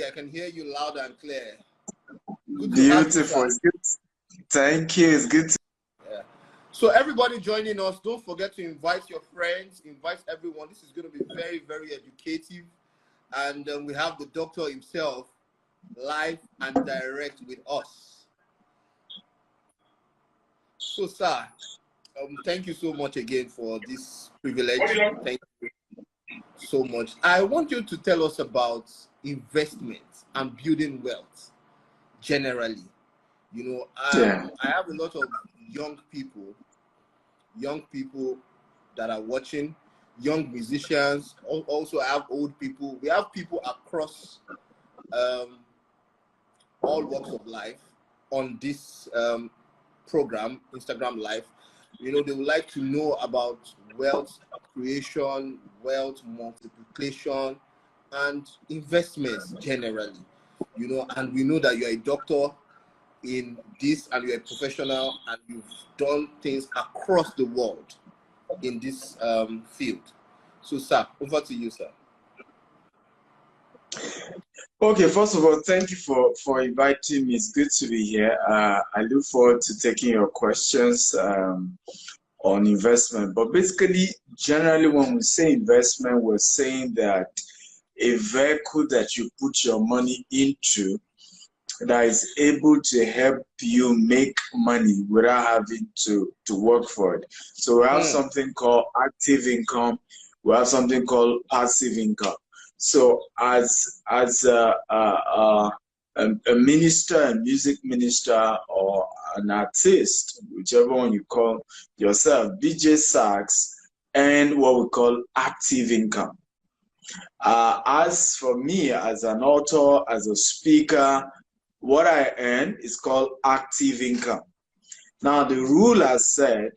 I can hear you loud and clear. Good to have you, Beautiful. sir. It's good. Thank you. It's good to. Yeah. So everybody joining us, don't forget to invite your friends, invite everyone. This is going to be very, very educative. And we have the doctor himself live and direct with us. So, sir, thank you so much again for this privilege. Thank you so much. I want you to tell us about investment and building wealth generally. You know, I have a lot of young people that are watching, young musicians. Also, I have old people. We have people across all walks of life on this program, Instagram Live. You know, they would like to know about wealth creation, wealth multiplication, and investments generally. You know, and we know that you're a doctor in this and you're a professional and you've done things across the world in this field. So, sir, over to you, sir. Okay, first of all, thank you for inviting me. It's good to be here. I look forward to taking your questions on investment. But basically, generally, when we say investment, we're saying that a vehicle that you put your money into that is able to help you make money without having to work for it. So we have something called active income. We have something called passive income. So as a minister, a music minister, or an artist, whichever one you call yourself, DJ Sax, and what we call active income. As for me, as an author, as a speaker, what I earn is called active income. Now, the rule has said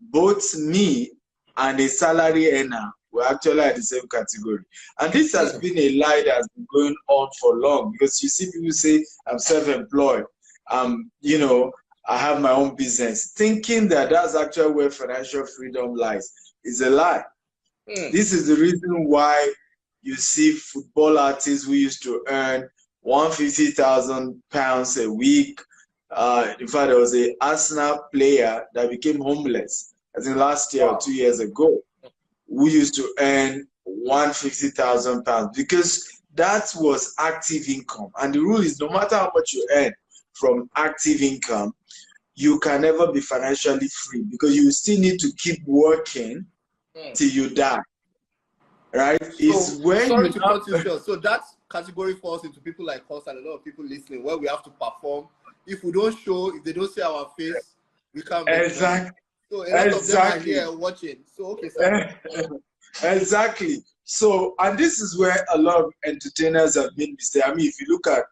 both me and a salary earner were actually at the same category. And this has been a lie that has been going on for long, because you see people say, I'm self-employed, you know, I have my own business. Thinking that that's actually where financial freedom lies is a lie. This is the reason why you see football artists who used to earn £150,000 a week. In fact, there was an Arsenal player that became homeless, I think last year or 2 years ago, who used to earn £150,000 because that was active income. And the rule is no matter how much you earn from active income, you can never be financially free because you still need to keep working till you die. Right? So, sorry to cut you short. So that category falls into people like us and a lot of people listening where we have to perform. If we don't show, if they don't see our face, we can't make money. So a lot of them are here watching. So okay, sir. Exactly. So, and this is where a lot of entertainers have been mistaken. I mean, if you look at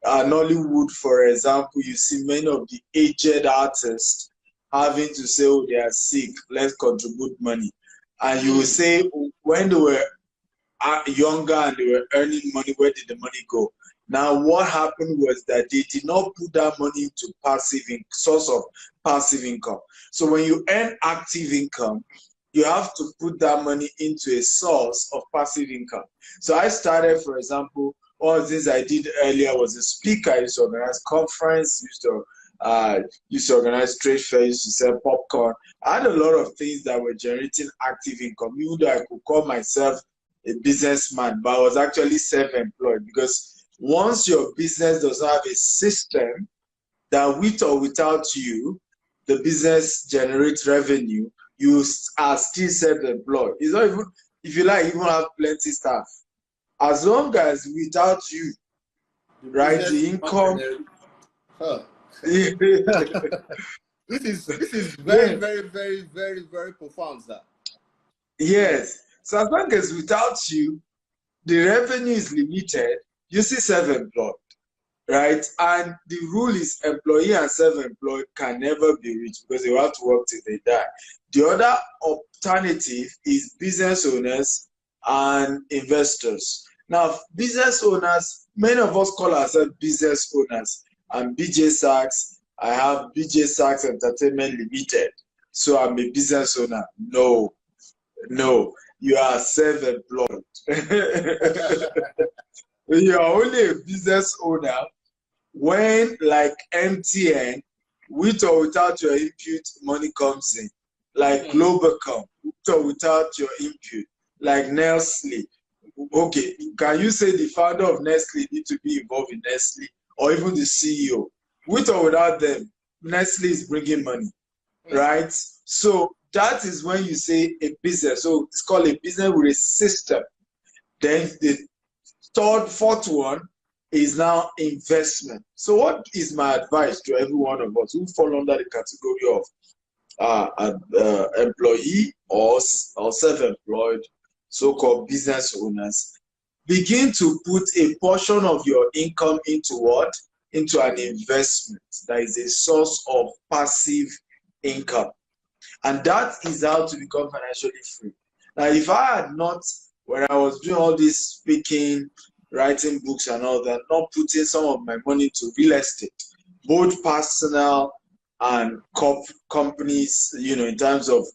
Nollywood, for example, you see many of the aged artists having to say, oh, they are sick, let's contribute money. And you will say, when they were younger and they were earning money, where did the money go? Now, what happened was that they did not put that money into source of passive income. So when you earn active income, you have to put that money into a source of passive income. So I started, for example, one of the things I did earlier was a speaker. I used to organize conference, used to organize trade fairs, used to sell popcorn. I had a lot of things that were generating active income, even though I could call myself a businessman, but I was actually self-employed, because once your business does not have a system that with or without you, the business generates revenue, you are still self-employed. It's not even, if you like, even have plenty staff. As long as without you, right, the income. This is very, very, very, very, very profound, sir. Yes. So as long as without you, the revenue is limited, you see self-employed, right? And the rule is employee and self-employed can never be rich because they have to work till they die. The other alternative is business owners and investors. Now, business owners, many of us call ourselves business owners. I'm BJ Sachs. I have BJ Sachs Entertainment Limited. So I'm a business owner. No, you are self-employed. you're only a business owner when, like MTN, with or without your input, money comes in. Like Globacom, with or without your input. Like Nestle. Okay, can you say the founder of Nestle need to be involved in Nestle, or even the CEO? With or without them, Nestle is bringing money, right? So that is when you say a business. So it's called a business with a system. Then the fourth one is now investment. So what is my advice to every one of us who fall under the category of employee or self-employed, so-called business owners? Begin to put a portion of your income into what? Into an investment that is a source of passive income. And that is how to become financially free. Now, if I had not, when I was doing all this speaking, writing books and all that, not putting some of my money to real estate, both personal and companies, you know, in terms of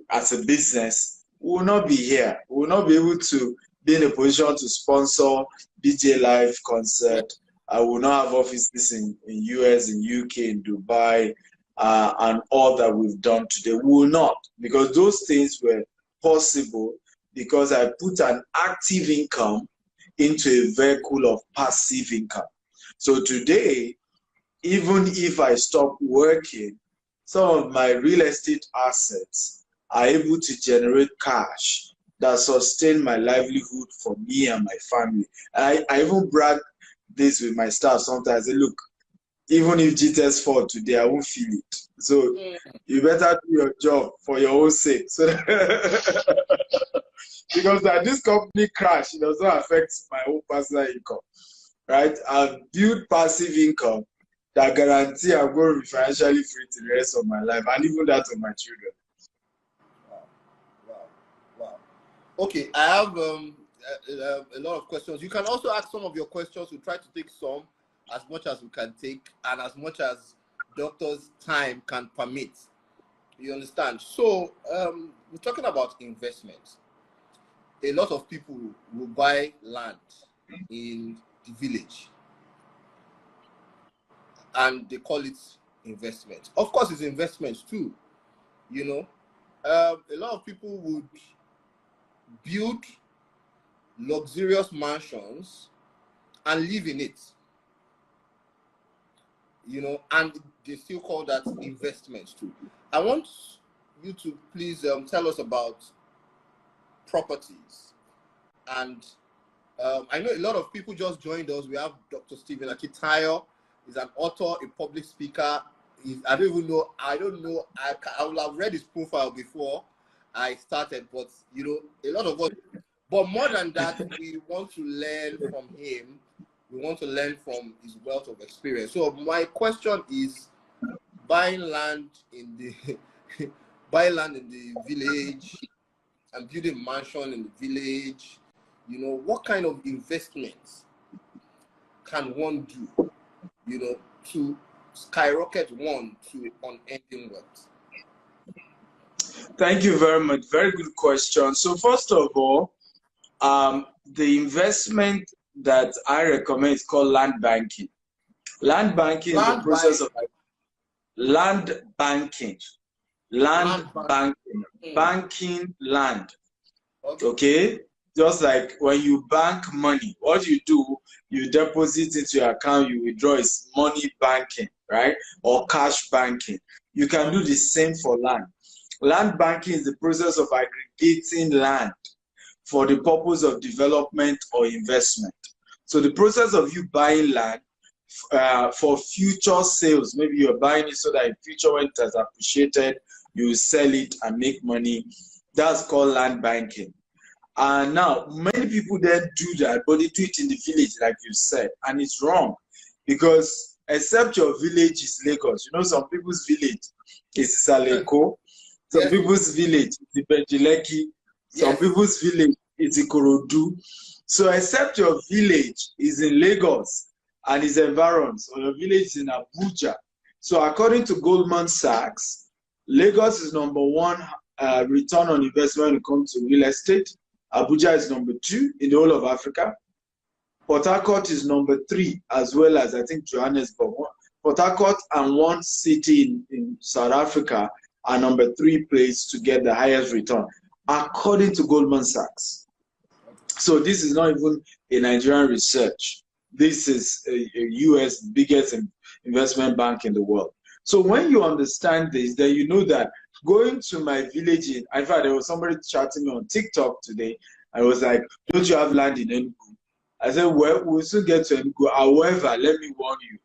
as a business, we will not be here. We will not be able to be in a position to sponsor DJ Live concert. I will not have offices in US, in UK, in Dubai, and all that we've done today. We will not, because those things were possible because I put an active income into a vehicle of passive income. So today, even if I stop working, some of my real estate assets are able to generate cash that sustain my livelihood for me and my family. I even brag this with my staff sometimes. I say, look, even if GTS fall today, I won't feel it. So you better do your job for your own sake. So because that this company crash, it does not affect my own personal income, right? I've built passive income that guarantee I'm going to be financially free to the rest of my life, and even that of my children. Wow. Okay, I have a lot of questions. You can also ask some of your questions. We'll try to take some, as much as we can take, and as much as doctor's time can permit. You understand? So we're talking about investments. A lot of people will buy land in the village and they call it investment. Of course, it's investments too. You know, a lot of people would build luxurious mansions and live in it. You know, and they still call that investments too. I want you to please tell us about properties. And I know a lot of people just joined us. We have Dr. Stephen Akintayo. He's an author, a public speaker. I don't know. I will have read his profile before I started, but you know, a lot of us. But more than that, we want to learn from him. We want to learn from his wealth of experience. So my question is, buying land in the village and building a mansion in the village, you know, what kind of investments can one do, you know, to skyrocket one to unending wealth? Thank you very much. Very good question. So first of all, the investment that I recommend is called land banking. Land banking is the process of land banking. Banking land. Okay? Just like when you bank money, what you do, you deposit into your account, you withdraw, is money banking, right? Or cash banking. You can do the same for land. Land banking is the process of aggregating land for the purpose of development or investment. So the process of you buying land for future sales, maybe you're buying it so that in future when it has appreciated, you sell it and make money. That's called land banking. And now, many people then do that, but they do it in the village, like you said, and it's wrong because except your village is Lagos, you know, some people's village is Saleko, some people's village is Benjileki, some people's village is Ikorodu. So except your village is in Lagos and its environs, or your village is in Abuja. So according to Goldman Sachs, Lagos is #1 return on investment when it comes to real estate. Abuja is #2 in the whole of Africa. Port Harcourt is number 3, as well as I think Johannesburg. Port Harcourt and one city in South Africa are number 3 place to get the highest return, according to Goldman Sachs. So this is not even a Nigerian research. This is a US biggest investment bank in the world. So when you understand this, then you know that going to my village, in fact, there was somebody chatting me on TikTok today. I was like, don't you have land in Enugu? I said, well, we'll soon get to Enugu. However, let me warn you,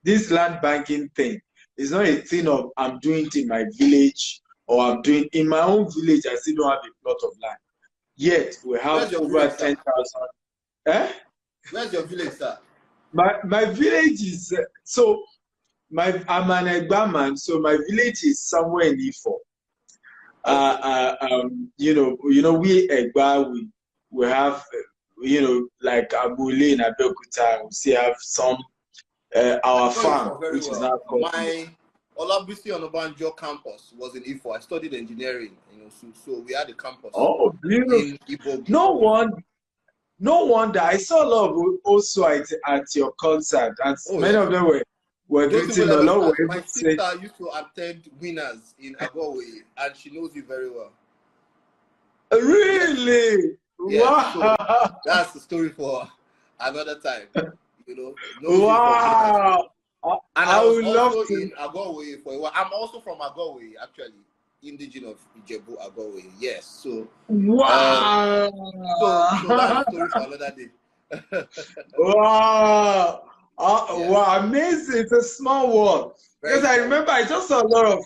this land banking thing is not a thing of I'm doing it in my village or I'm doing in my own village. I still don't have a plot of land. Yet we have over 10,000. Eh? Where's your village, sir? My village is I'm an Egba man, so my village is somewhere in Ifo. We Egba, we have like Abule in Abeokuta. We still have some our farm, which is now called. My Olabisi Onobanjo campus was in Ifo. I studied engineering, so we had a campus. Oh, beautiful! In Ibogi. No wonder I saw a lot of also at your concert, and many of them were greeting a lot. My sister used to attend Winners in Agowe, and she knows you very well. Really? Yes. Wow! So that's the story for another time. Wow! And I would love to in Agowe for a while. I'm also from Agowe, actually. Indigenous of Ijebu Agowe, yes. So wow. So that's a story for another day. Wow. Wow, amazing. It's a small world. Because I remember I just saw a lot of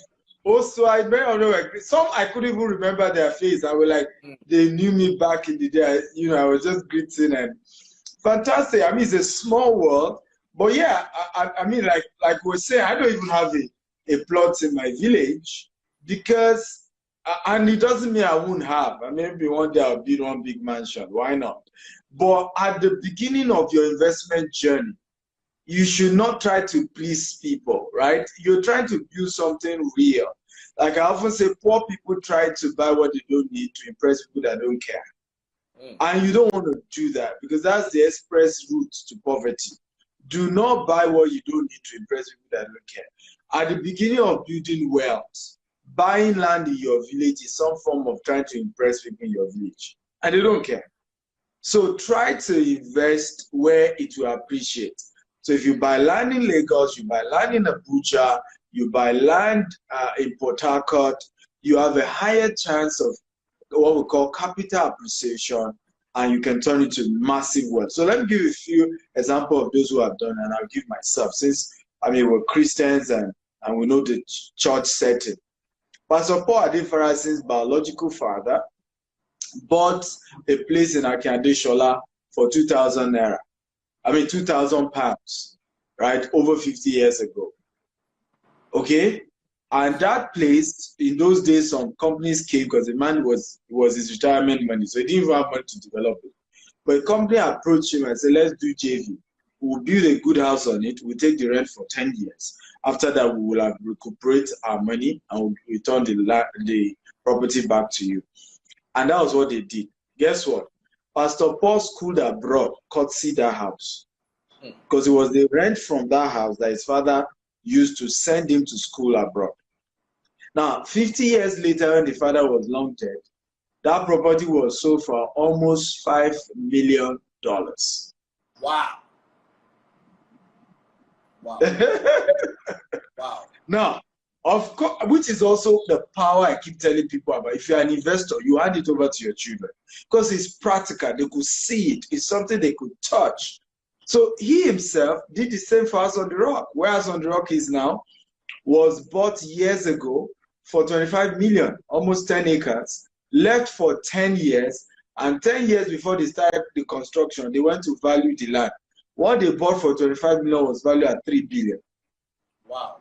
some I couldn't even remember their face. I was like, they knew me back in the day. I was just greeting and fantastic. I mean, it's a small world. But yeah, I mean, like we're saying, I don't even have a plot in my village. Because, and it doesn't mean I won't have. Maybe one day I'll build one big mansion. Why not? But at the beginning of your investment journey, you should not try to please people, right? You're trying to build something real. Like I often say, poor people try to buy what they don't need to impress people that don't care. And you don't want to do that because that's the express route to poverty. Do not buy what you don't need to impress people that don't care. At the beginning of building wealth, buying land in your village is some form of trying to impress people in your village, and they don't care. So try to invest where it will appreciate. So if you buy land in Lagos, you buy land in Abuja, you buy land in Port Harcourt, you have a higher chance of what we call capital appreciation, and you can turn it to massive wealth. So let me give you a few examples of those who have done, and I'll give myself, since we're Christians and we know the church setting. Pastor Paul Adefarasin's biological father bought a place in Akintayo for 2,000 naira. 2,000 pounds, right? Over 50 years ago. Okay? And that place, in those days, some companies came because the man was his retirement money, so he didn't even have money to develop it. But a company approached him and said, let's do JV. We'll build a good house on it. We'll take the rent for 10 years. After that, we will have recuperate our money and we'll return the property back to you. And that was what they did. Guess what? Pastor Paul schooled abroad, courtesy that house. Because it was the rent from that house that his father used to send him to school abroad. Now, 50 years later, when the father was long dead, that property was sold for almost $5 million. Wow. Wow. Wow. Now, of course, which is also the power I keep telling people about. If you're an investor, you hand it over to your children because it's practical. They could see it. It's something they could touch. So he himself did the same for House on the Rock. Where House on the Rock is now was bought years ago for 25 million, almost 10 acres, left for 10 years, and 10 years before they started the construction, they went to value the land. What they bought for 25 million was valued at 3 billion. Wow.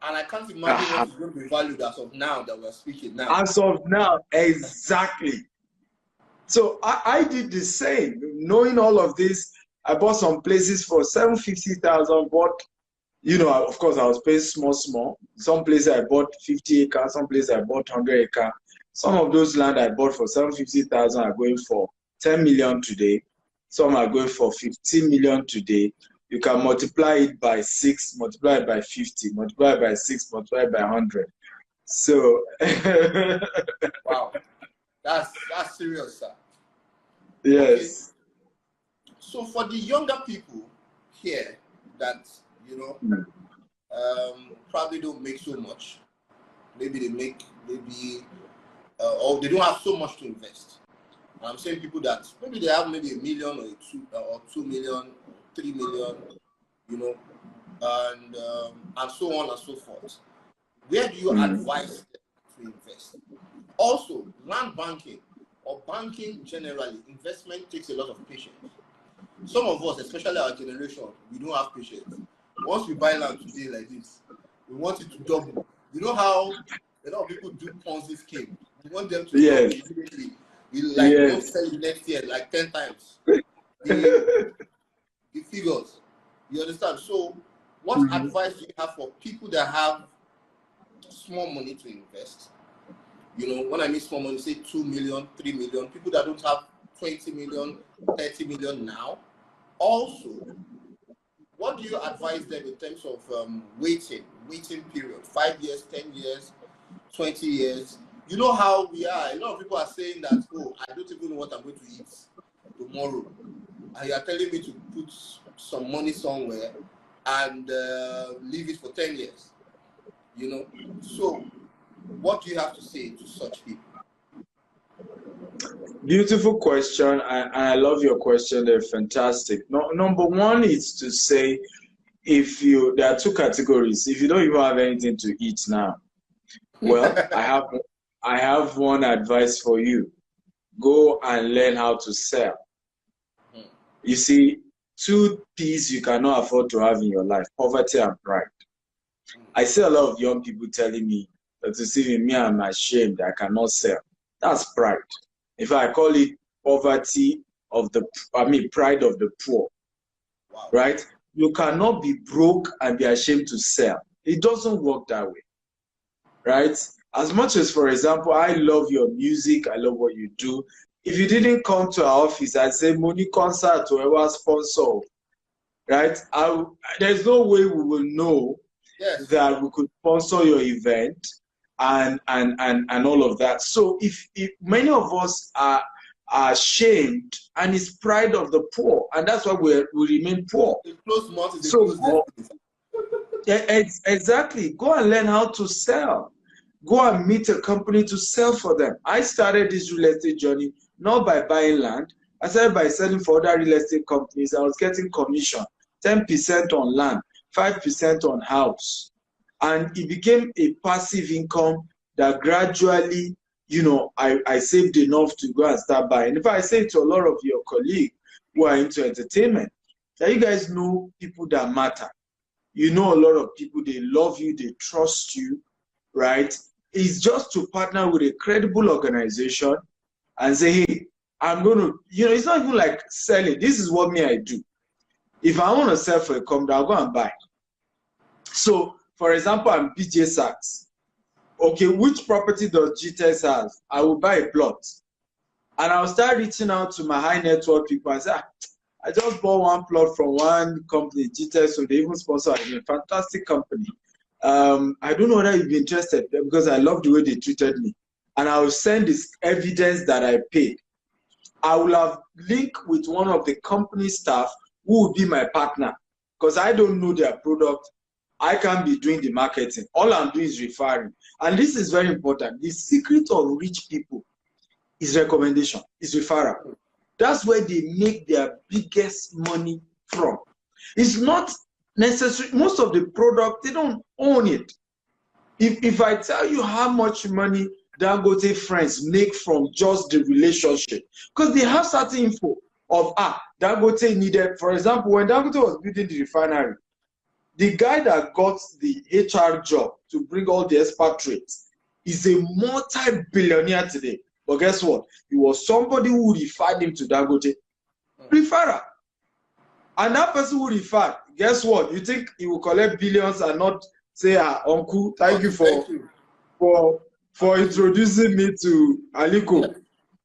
And I can't imagine what it's going to be valued as of now that we're speaking now. As of now, exactly. So I did the same. Knowing all of this, I bought some places for 750,000, bought, of course, I was paying small. Some places I bought 50 acres, some places I bought 100 acres. Some of those land I bought for 750,000 are going for 10 million today. Some are going for 15 million today. You can multiply it by 6, multiply it by 50, multiply it by 6, multiply it by 100. So, Wow, that's serious, sir. Okay, yes. so for the younger people here that probably don't make so much, maybe they make or they don't have so much to invest. I'm saying people that maybe they have maybe 1 million or 2 million, 3 million, and so on and so forth. Where do you advise them to invest? Also, land banking or banking generally, investment takes a lot of patience. Some of us, especially our generation, we don't have patience. Once we buy land today like this, we want it to double. You know how a lot of people do Ponzi scheme. We want them to double immediately. We don't sell it next year like 10 times. The figures. You understand? So what advice do you have for people that have small money to invest? When I mean small money, say 2 million, 3 million, people that don't have 20 million, 30 million now. Also, what do you advise them in terms of waiting period? 5 years, 10 years, 20 years. You know how we are. A lot of people are saying that, oh, I don't even know what I'm going to eat tomorrow. And you are telling me to put some money somewhere and leave it for 10 years. So what do you have to say to such people? Beautiful question, and I love your question. They're fantastic. Number one is to say, there are two categories. If you don't even have anything to eat now, well, I have one advice for you. Go and learn how to sell. You see, two P's you cannot afford to have in your life: poverty and pride. I see a lot of young people telling me that to see me, I'm ashamed, I cannot sell. That's pride. In fact, I call it pride of the poor. Wow. Right? You cannot be broke and be ashamed to sell. It doesn't work that way. Right? As much as, for example, I love your music, I love what you do. If you didn't come to our office and say, money concert or ever sponsor, right? There's no way we will know that we could sponsor your event and all of that. So if many of us are ashamed, and it's pride of the poor, and that's why we remain poor. Exactly. Go and learn how to sell. Go and meet a company to sell for them. I started this real estate journey not by buying land. I started by selling for other real estate companies. I was getting commission, 10% on land, 5% on house. And it became a passive income that gradually, I saved enough to go and start buying. If I say to a lot of your colleagues who are into entertainment, that you guys know people that matter. You know a lot of people, they love you, they trust you, right? It's just to partner with a credible organization and say, hey, I'm going to, it's not even like selling. This is what I do. If I want to sell for a company, I'll go and buy. So, for example, I'm BJ Sachs. Okay, which property does GTS have? I will buy a plot. And I'll start reaching out to my high net worth people and say, I just bought one plot from one company, GTS, so they even sponsor a fantastic company. I don't know whether you'd be interested because I love the way they treated me. And I will send this evidence that I paid. I will have linked with one of the company staff who will be my partner because I don't know their product. I can't be doing the marketing. All I'm doing is referring. And this is very important. The secret of rich people is recommendation, is referral. That's where they make their biggest money from. It's not necessary. Most of the product, they don't own it. If I tell you how much money Dangote friends make from just the relationship, because they have certain info of, Dangote needed, for example, when Dangote was building the refinery, the guy that got the HR job to bring all the expatriates is a multi-billionaire today. But guess what? He was somebody who referred him to Dangote. Referrer. And that person who referred, guess what? You think he will collect billions and not say, uncle, thank you for introducing me to Aliko.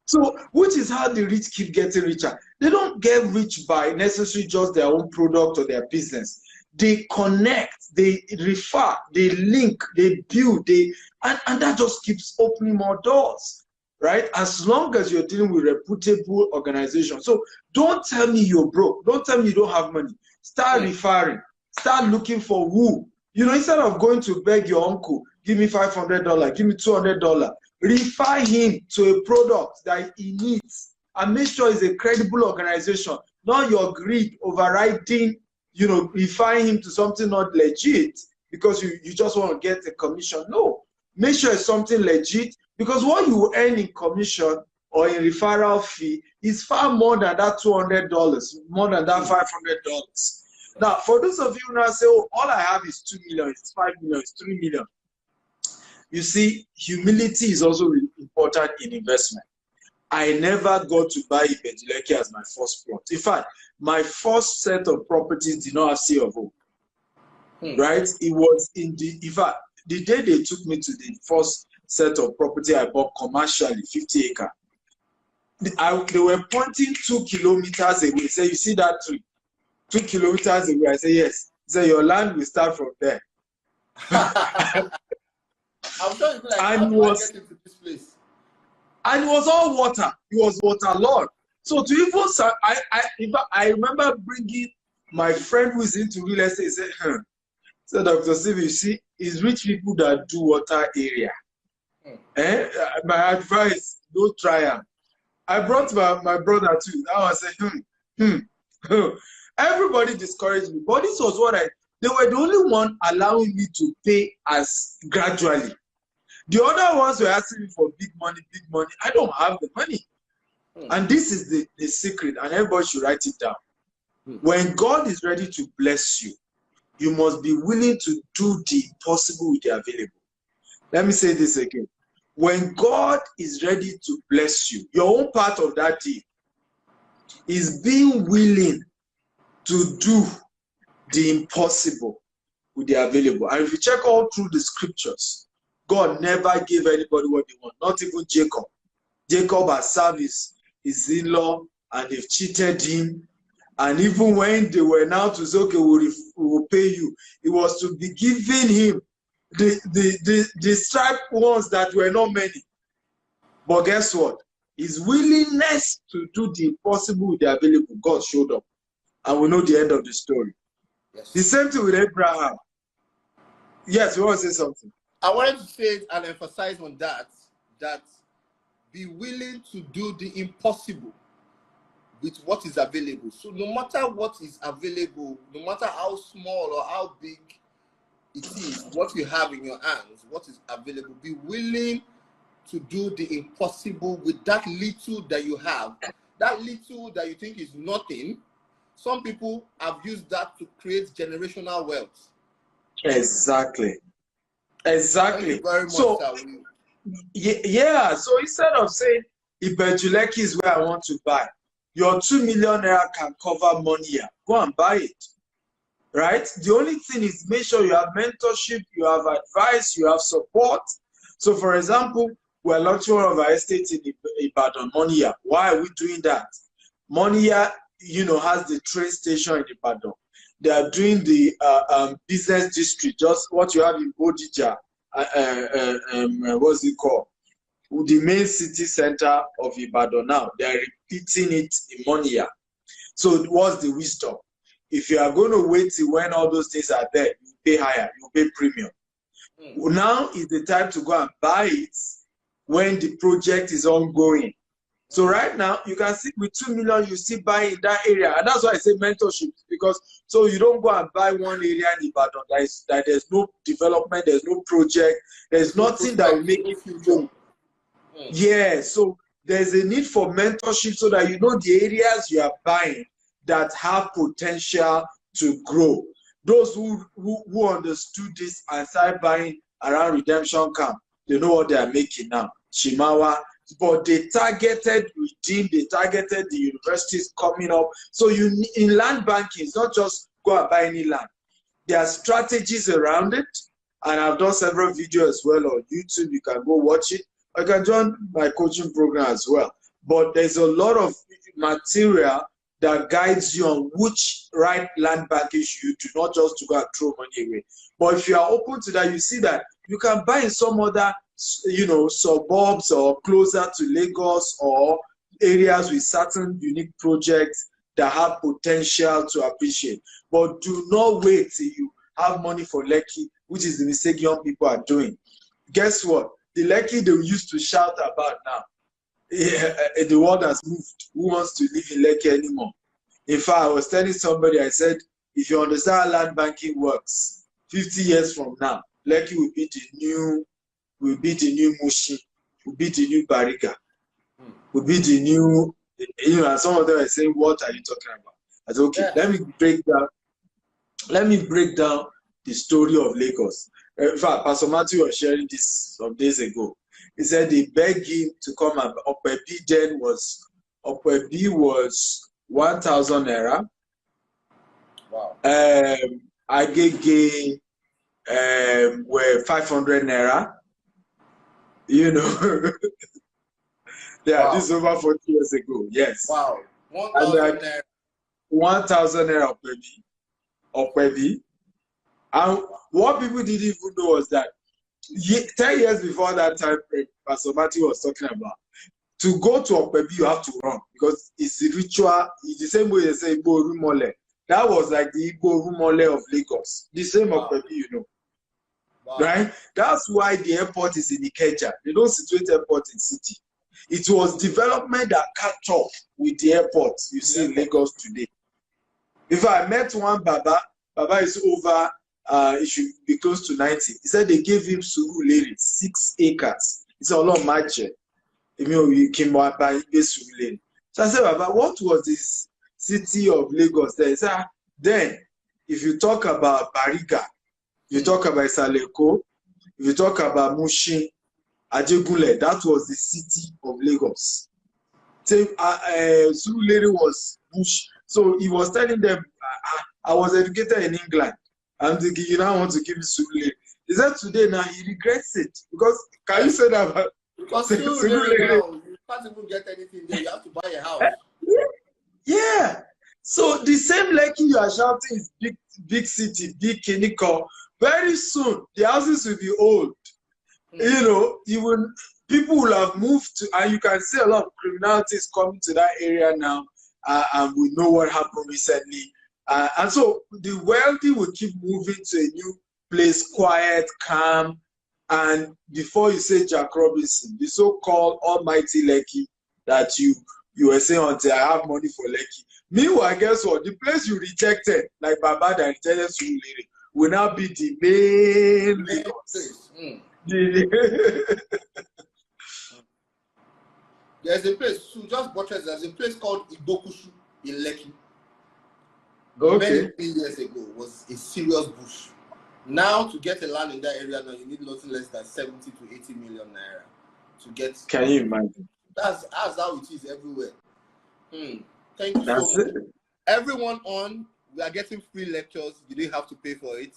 So, which is how the rich keep getting richer. They don't get rich by necessarily just their own product or their business. They connect, they refer, they link, they build, and that just keeps opening more doors, right? As long as you're dealing with reputable organizations. So don't tell me you're broke. Don't tell me you don't have money. Start referring. Start looking for who. You know, instead of going to beg your uncle, give me $500, give me $200, refer him to a product that he needs and make sure it's a credible organization, not your greed overriding, you know, referring him to something not legit because you just want to get a commission. No, make sure it's something legit, because what you earn in commission or in referral fee is far more than that $200, more than that $500. Now, for those of you now say, oh, all I have is 2 million, it's 5 million, it's 3 million. You see, humility is also really important in investment. I never got to buy Ibejuleke as my first plot. In fact, my first set of properties did not have C of O. Right? It was in the day they took me to the first set of property I bought commercially, 50 acre. They were pointing 2 kilometers away. Say, you see that tree? 2 kilometers away. I say, yes. Say, your land will start from there. I'm sure you'll be like, how do I get into this place? And it was all water. It was waterlogged. So to even, I remember bringing my friend who is into real estate. He said, so Dr. Steve, you see, it's rich people that do water area. My advice, don't try them. I brought my brother too. I was saying, everybody discouraged me. But this was what they were the only one allowing me to pay as gradually. The other ones were asking me for big money, big money. I don't have the money. And this is the secret, and everybody should write it down. When God is ready to bless you, you must be willing to do the impossible with the available. Let me say this again. When God is ready to bless you, your own part of that deal is being willing to do the impossible with the available. And if you check all through the scriptures, God never gave anybody what they want, not even Jacob. Jacob has served his in-law and they've cheated him. And even when they were now to say, okay, we will pay you, it was to be giving him the striped ones that were not many. But guess what? His willingness to do the impossible with the available, God showed up. And we know the end of the story. Yes. The same thing with Abraham. Yes, you want to say something? I wanted to say and emphasize on that be willing to do the impossible with what is available. So no matter what is available, no matter how small or how big it is, what you have in your hands, what is available, be willing to do the impossible with that little that you have. That little that you think is nothing, some people have used that to create generational wealth. Exactly. Exactly. Thank you very much, so, sir. yeah. So instead of saying Ibejuleke is where I want to buy, your 2 million naira can cover money here. Go and buy it. Right? The only thing is make sure you have mentorship, you have advice, you have support. So for example, we're launching one of our estates in Ibadan, Monia. Why are we doing that? Monia, you know, has the train station in Ibadan. They are doing the business district, just what you have in Bodija, what's it called? The main city center of Ibadan now. They are repeating it in Monia. So what's the wisdom? If you are going to wait till when all those things are there, you pay higher, you pay premium. Now is the time to go and buy it when the project is ongoing. So right now, you can see with 2 million, you still buy in that area. And that's why I say mentorship, because so you don't go and buy one area in Ibadan that there's no development, there's no project, there's nothing that will make you go. Yeah, so there's a need for mentorship so that you know the areas you are buying that have potential to grow. Those who understood this and started buying around Redemption Camp, they know what they are making now. Shimawa, but they targeted Redeem, they targeted the universities coming up. So you in land banking, it's not just go and buy any land. There are strategies around it, and I've done several videos as well on YouTube. You can go watch it. I can join my coaching program as well. but there's a lot of material that guides you on which right land package you do, not just to go and throw money away. But if you are open to that, you see that you can buy in some other, suburbs or closer to Lagos or areas with certain unique projects that have potential to appreciate. But do not wait till you have money for Lekki, which is the mistake young people are doing. Guess what? The Lekki they used to shout about now, the world has moved. Who wants to live in Lekki anymore? In fact, I was telling somebody, I said, if you understand how land banking works, 50 years from now, Lekki will be the new Mushi, will be the new Bariga, will be the new, and some of them are saying, what are you talking about? I said, okay, let me break down the story of Lagos. In fact, Pastor Matthew was sharing this some days ago. He said they begged him to come, and Okwebi was 1,000 naira. Wow. Agege were 500 naira. Yeah, wow. This is over 40 years ago. Yes. Wow. 1,000 naira. 1,000 naira Okwebi. And what people didn't even know was that 10 years before that time Pastor Matthew was talking about, to go to Okwebi, you have to run because it's the ritual. It's the same way they say Igbo Rumole. That was like the Igbo Rumole of Lagos. The same Okwebi, Wow. Right? That's why the airport is in Ikeja. They don't situate airport in city. It was development that catch up with the airport you see in Lagos today. If I met one Baba is over, it should be close to 90. He said they gave him Surulere, 6 acres. It's a lot of match. So I said, Baba, what was this city of Lagos there? He said, then, if you talk about Bariga, you talk about Isaleko, if you talk about Mushin, Ajegule, that was the city of Lagos. So, Surulere was Bush. So he was telling them, I was educated in England. I'm thinking, you now want to give me Surulere. He said today now he regrets it. Because, can you say that about because Surulere now, you can't even get anything there. You have to buy a house. Yeah. So the same Lekki you are shouting is big city, big Kiniko. Very soon, the houses will be old. People will have moved to, and you can see a lot of criminality is coming to that area now, and we know what happened recently. And so the wealthy will keep moving to a new place, quiet, calm, and before you say Jack Robinson, the so-called almighty Lekki that you were saying until I have money for Lekki. Meanwhile, guess what? The place you rejected, like Baba that rejected Surulere, will now be the main Lagos. There's a place, so just buttress, there's a place called Igbokushu in Lekki. Okay. Many years ago was a serious bush. Now to get a land in that area now you need nothing less than 70 to 80 million naira to get. Can you imagine? That's how it is everywhere. Thank you so much. Everyone on, we are getting free lectures. You didn't have to pay for it.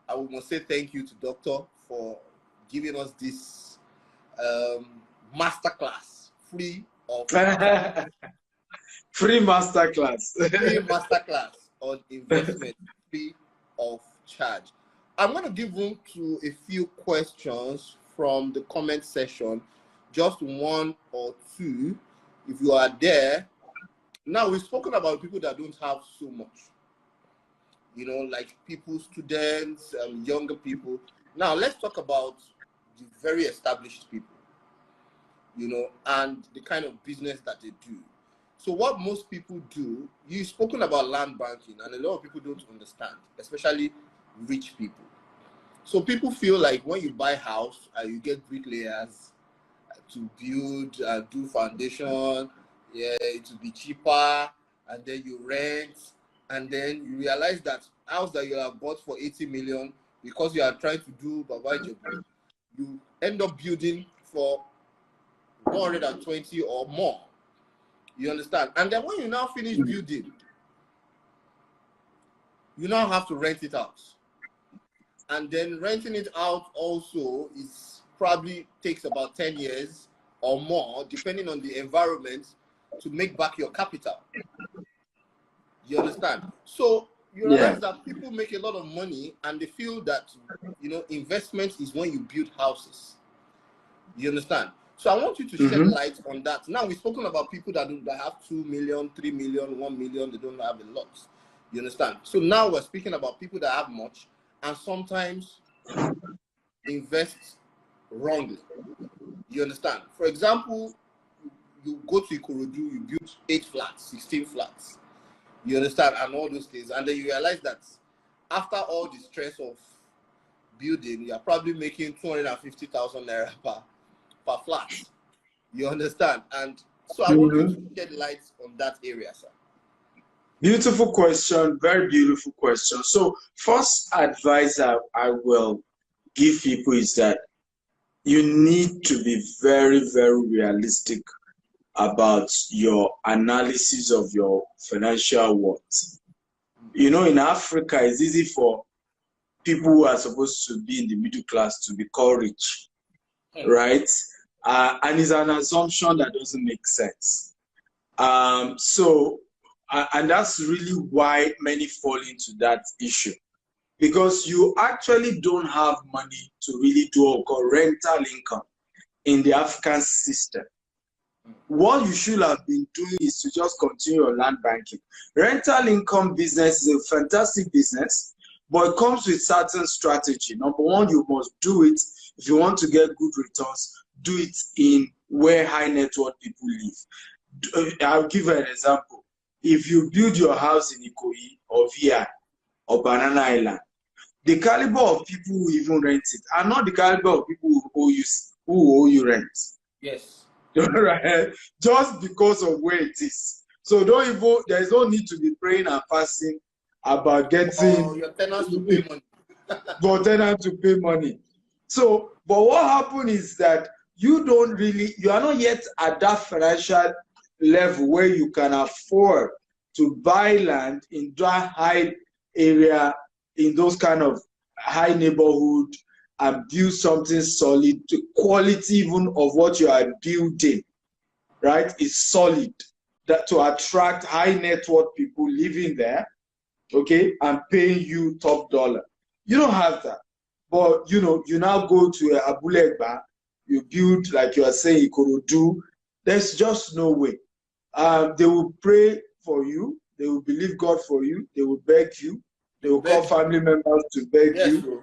I we must say thank you to Doctor for giving us this masterclass free of free masterclass. Free masterclass on investment free of charge. I'm going to give room to a few questions from the comment section, just one or two, if you are there. Now, we've spoken about people that don't have so much, like people, students, younger people. Now, let's talk about the very established people, and the kind of business that they do. So what most people do, you've spoken about land banking, and a lot of people don't understand, especially rich people. So people feel like when you buy a house, you get bricklayers to build and do foundation, it will be cheaper, and then you rent, and then you realize that house that you have bought for 80 million, because you are trying to do Baba Ijebu, you end up building for 120 or more. You understand? And then when you now finish building, you now have to rent it out. And then renting it out also is probably takes about 10 years or more, depending on the environment, to make back your capital. You understand? So you Yeah. realize that people make a lot of money and they feel that, investment is when you build houses. You understand? So I want you to shed light on that. Now, we've spoken about people that have 2 million, 3 million, 1 million, they don't have a lot. You understand? So now we're speaking about people that have much and sometimes invest wrongly. You understand? For example, you go to Ikorodu, you build 8 flats, 16 flats. You understand? And all those things. And then you realize that after all the stress of building, you're probably making 250,000 naira per flat. You understand? And so I want you to shed light on that area, sir. Beautiful question, very beautiful question. So first advice I will give people is that you need to be very, very realistic about your analysis of your financial worth. In Africa, it's easy for people who are supposed to be in the middle class to be called rich, right? And it's an assumption that doesn't make sense. And that's really why many fall into that issue. Because you actually don't have money to really do what we call rental income in the African system. What you should have been doing is to just continue your land banking. Rental income business is a fantastic business, but it comes with certain strategy. Number one, you must do it if you want to get good returns. Do it in where high net worth people live. I'll give you an example. If you build your house in Ikoyi or VI or Banana Island, the caliber of people who even rent it are not the caliber of people who owe you rent. Yes. Right? Just because of where it is. So there is no need to be praying and fasting about getting your tenants to pay money. for tenants to pay money. So, but what happened is that you are not yet at that financial level where you can afford to buy land in that high area, in those kind of high neighborhood, and build something solid. The quality even of what you are building, right, is solid, that to attract high net worth people living there, okay, and paying you top dollar. You don't have that. But you now go to Abulegba, you build, like you are saying, Ikorodu. There's just no way. They will pray for you, they will believe God for you, they will beg you, they will call family members to beg you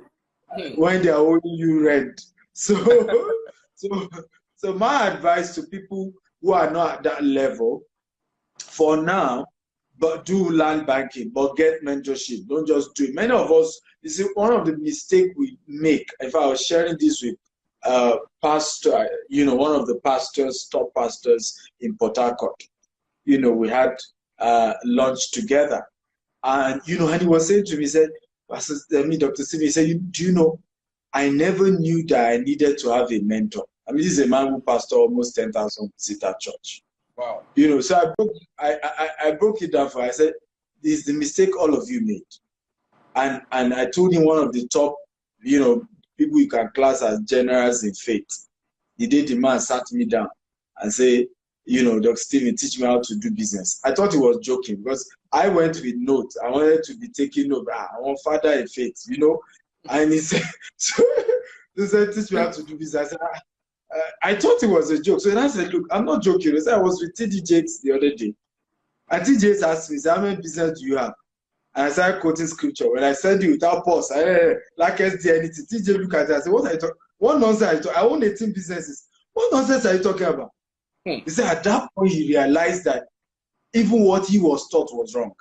when they are owing you rent. So my advice to people who are not at that level, for now, but do land banking, but get mentorship. Don't just do it. Many of us, you see, one of the mistakes we make, if I was sharing this with pastor, one of the pastors, top pastors in Port Harcourt, we had lunch together. And, and he was saying to me, he said, Dr. Steve, he said, do you know, I never knew that I needed to have a mentor. I mean, this is a man who pastored almost 10,000 seater church. Wow. So I broke it down for him. I said, this is the mistake all of you made. And I told him one of the top, people you can class as generals in faith. The day the man sat me down and said, Dr. Stephen, teach me how to do business. I thought he was joking because I went with notes. I wanted to be taking notes. I want father in faith, And he said, he said, teach me how to do business. I said, I thought it was a joke. So then I said, look, I'm not joking. I said, I was with TD Jakes the other day. And TD Jakes asked me, how many business do you have? And I started quoting scripture. When I send you without pause, like SD anything. TJ look at it and say, what are you talking? What nonsense are you talking? I own 18 businesses. What nonsense are you talking about? He said at that point he realized that even what he was taught was wrong.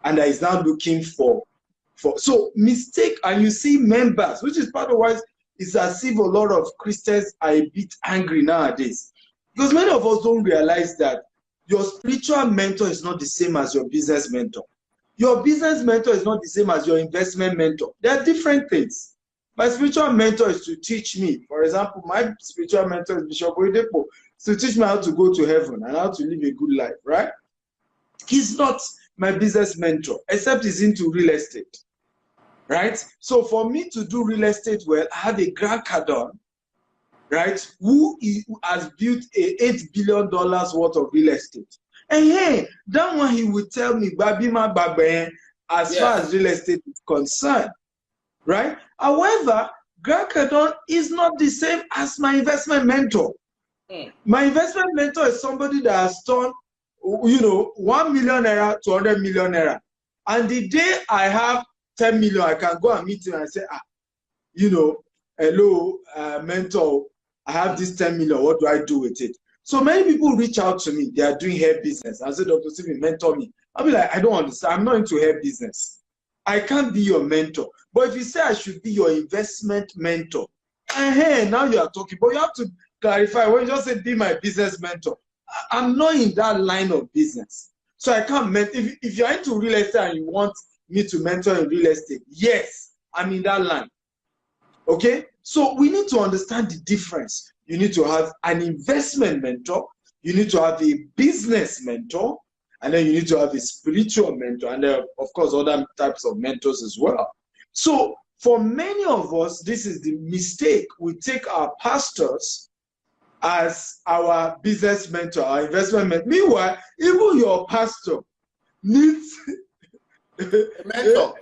And that he's now looking for so mistake, and you see members, which is part of why it's as if a lot of Christians are a bit angry nowadays. Because many of us don't realize that your spiritual mentor is not the same as your business mentor. Your business mentor is not the same as your investment mentor. They are different things. My spiritual mentor is to teach me. For example, my spiritual mentor is Bishop Oyedepo, to teach me how to go to heaven and how to live a good life, right? He's not my business mentor, except he's into real estate, right? So for me to do real estate well, I have a Grand Cardone right? Who has built a $8 billion worth of real estate. And hey, that one he would tell me, Babima Babe, as far as real estate is concerned, right? However, Grant Cardone is not the same as my investment mentor. My investment mentor is somebody that has turned, 1 million naira to 100 million naira. And the day I have 10 million, I can go and meet him and say, hello, mentor, I have this 10 million. What do I do with it? So many people reach out to me. They are doing hair business. I say, Dr. Stephen, mentor me. I'll be like, I don't understand. I'm not into hair business. I can't be your mentor. But if you say I should be your investment mentor, hey, now you are talking. But you have to clarify. When you just say be my business mentor, I'm not in that line of business. So I can't if you're into real estate and you want me to mentor in real estate, yes, I'm in that line. Okay? So we need to understand the difference. You need to have an investment mentor, you need to have a business mentor, and then you need to have a spiritual mentor, and there are, of course, other types of mentors as well. So for many of us, this is the mistake. We take our pastors as our business mentor, our investment mentor. Meanwhile, even your pastor needs a mentor,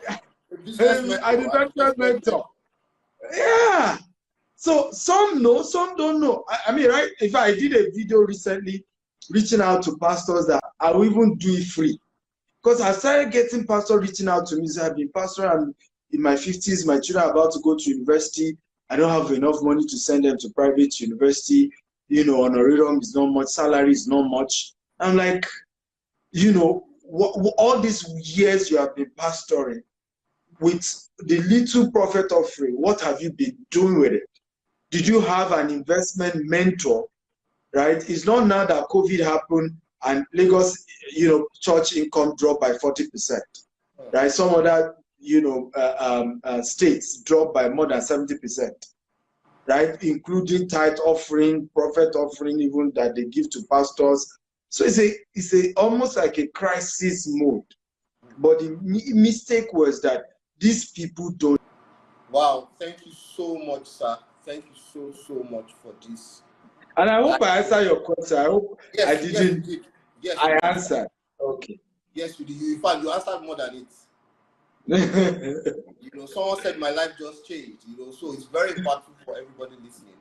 a business mentor, an investment mentor. Yeah. So some know, some don't know. I mean, right? If I did a video recently reaching out to pastors that I will even do it free. Because I started getting pastors reaching out to me. So I've been pastor, I'm in my 50s, my children are about to go to university. I don't have enough money to send them to private university. Honorarium is not much, salary is not much. I'm like, all these years you have been pastoring with the little profit offering, what have you been doing with it? Did you have an investment mentor, right? It's not now that COVID happened and Lagos, church income dropped by 40%, right? Some other, states dropped by more than 70%, right? Including tithe offering, profit offering, even that they give to pastors. So it's a almost like a crisis mode. But the mistake was that these people don't. Wow, thank you so much, sir. Thank you so much for this. And I hope I answered your question. I hope I didn't. Yes, you did. Yes, I answered. Okay. Yes, you did. In fact, you answered more than it. Someone said my life just changed. So it's very important for everybody listening.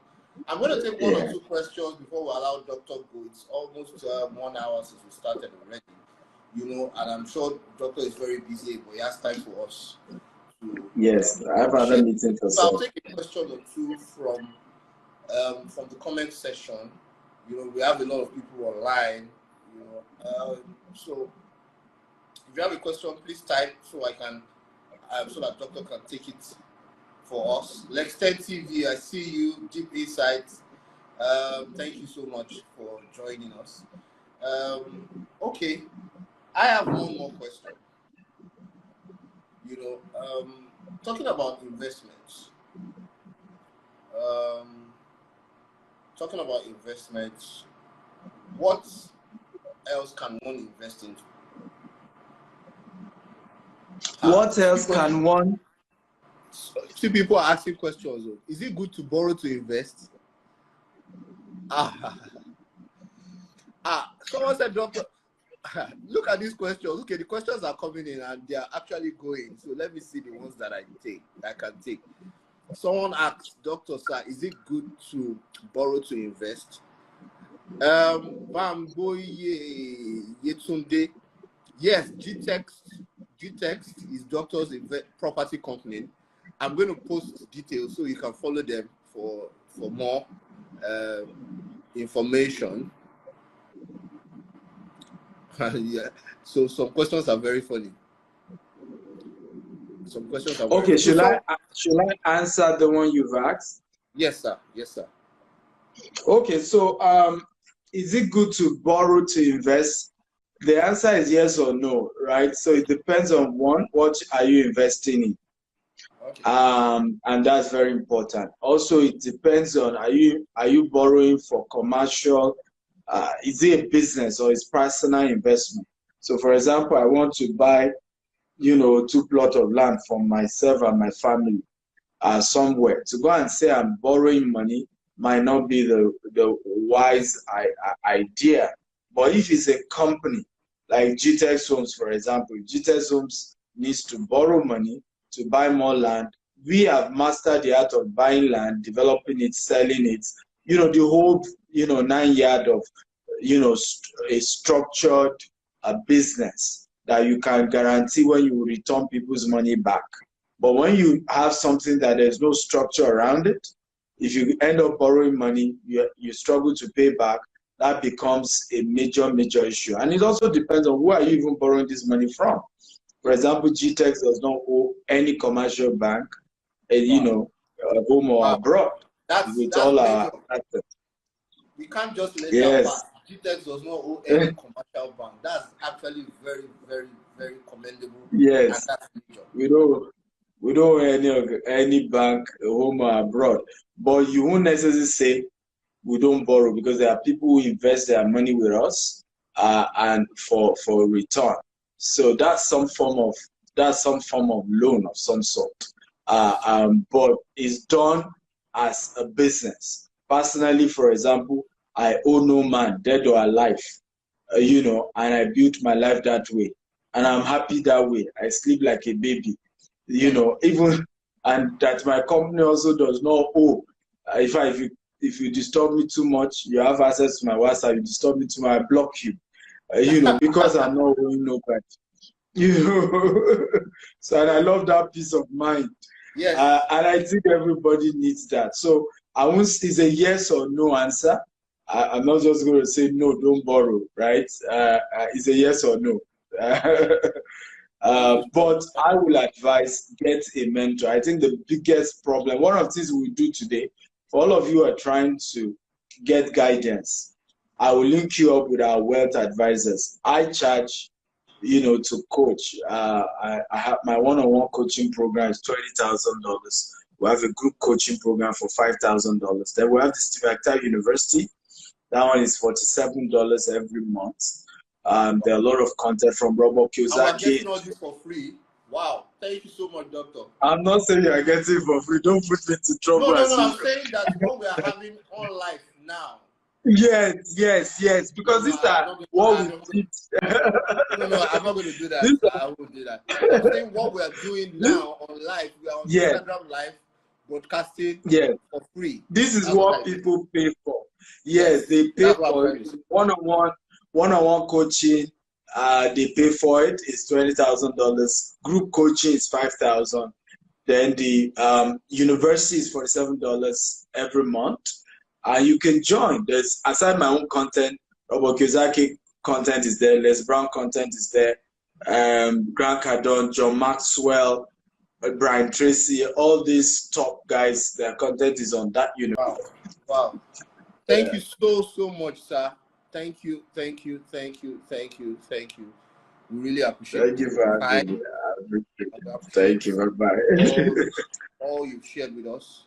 I'm going to take one or two questions before we allow Doctor go. It's almost 1 hour since we started already. And I'm sure Doctor is very busy, but he has time for us. Yes, I have other meetings for. So I'll take a question or two from the comment section. We have a lot of people online. So if you have a question, please type so I can, so that Doctor can take it for us. Lex10 TV, I see you. Deep Insights. Thank you so much for joining us. Okay, I have one more question. Talking about investments. What else can one invest into? What else can one? See, people are asking questions. Is it good to borrow to invest? Someone said, Doctor, look at these questions. Okay, the questions are coming in and they are actually going. So let me see the ones that I can take. Someone asked, Doctor, sir, is it good to borrow to invest? Bamboye Yetunde. Yes, GTEX is Doctor's property company. I'm going to post details so you can follow them for more information. Yeah. So some questions are very funny. Some questions are okay. Should I answer the one you've asked? Yes, sir. Yes, sir. Okay. So is it good to borrow to invest? The answer is yes or no, right? So it depends on what are you investing in. Okay. And that's very important. Also, it depends on are you borrowing for commercial? Is it a business or is personal investment? So, for example, I want to buy, 2 plots of land for myself and my family somewhere. To go and say I'm borrowing money might not be the wise idea. But if it's a company like GTEx Homes, for example, GTEx Homes needs to borrow money to buy more land. We have mastered the art of buying land, developing it, selling it. You know, the whole 9 yard of a structured business that you can guarantee when you return people's money back. But when you have something that there's no structure around it, if you end up borrowing money, you struggle to pay back, that becomes a major issue. And it also depends on where are you even borrowing this money from. For example, GTEx does not owe any commercial bank, home or abroad, with all our assets. We can't just let that Yes. pass. GTEx does not owe any commercial bank. That's actually very, very, very commendable. Yes. And that's major. We don't owe any bank, home or abroad. But you won't necessarily say we don't borrow, because there are people who invest their money with us and for return. So that's some form of loan of some sort. But it's done as a business. Personally, for example, I owe no man, dead or alive, and I built my life that way. And I'm happy that way. I sleep like a baby, even, and that my company also does not owe. If you disturb me too much, you have access to my WhatsApp, you disturb me too much, I block you, because I'm not owing nobody. So, and I love that peace of mind. Yes. And I think everybody needs that. So I won't, it's a yes or no answer. I'm not just going to say no, don't borrow, right? It's a yes or no. But I will advise, get a mentor. I think the biggest problem, one of the things we do today, for all of you who are trying to get guidance, I will link you up with our wealth advisors. I charge, to coach. I have my one-on-one coaching program is $20,000. We have a group coaching program for $5,000. Then we have the Steve Akintayo University. That one is $47 every month. There are a lot of content from Robert Kiyosaki. I'm getting all this for free. Wow. Thank you so much, Doctor. I'm not saying you are getting it for free. Don't put me to trouble. No. I'm saying that what we are having on life now. Yes. Because these are what we teach. No, I'm not going to do that. I won't do that. I'm saying what we are doing now on live. We are on Instagram Live, broadcasting for free. This is what people pay for. Yes, they pay for it. One-on-one coaching. They pay for it. It's $20,000. Group coaching is $5,000. Then the university is $47 every month. You can join. There's, aside my own content, Robert Kiyosaki content is there, Les Brown content is there, Grant Cardone, John Maxwell, Brian Tracy, all these top guys, their content is on that university. Wow. Thank you so much, sir. Thank you. We really appreciate it. Thank you for having me. Thank you. Bye-bye. all you've shared with us.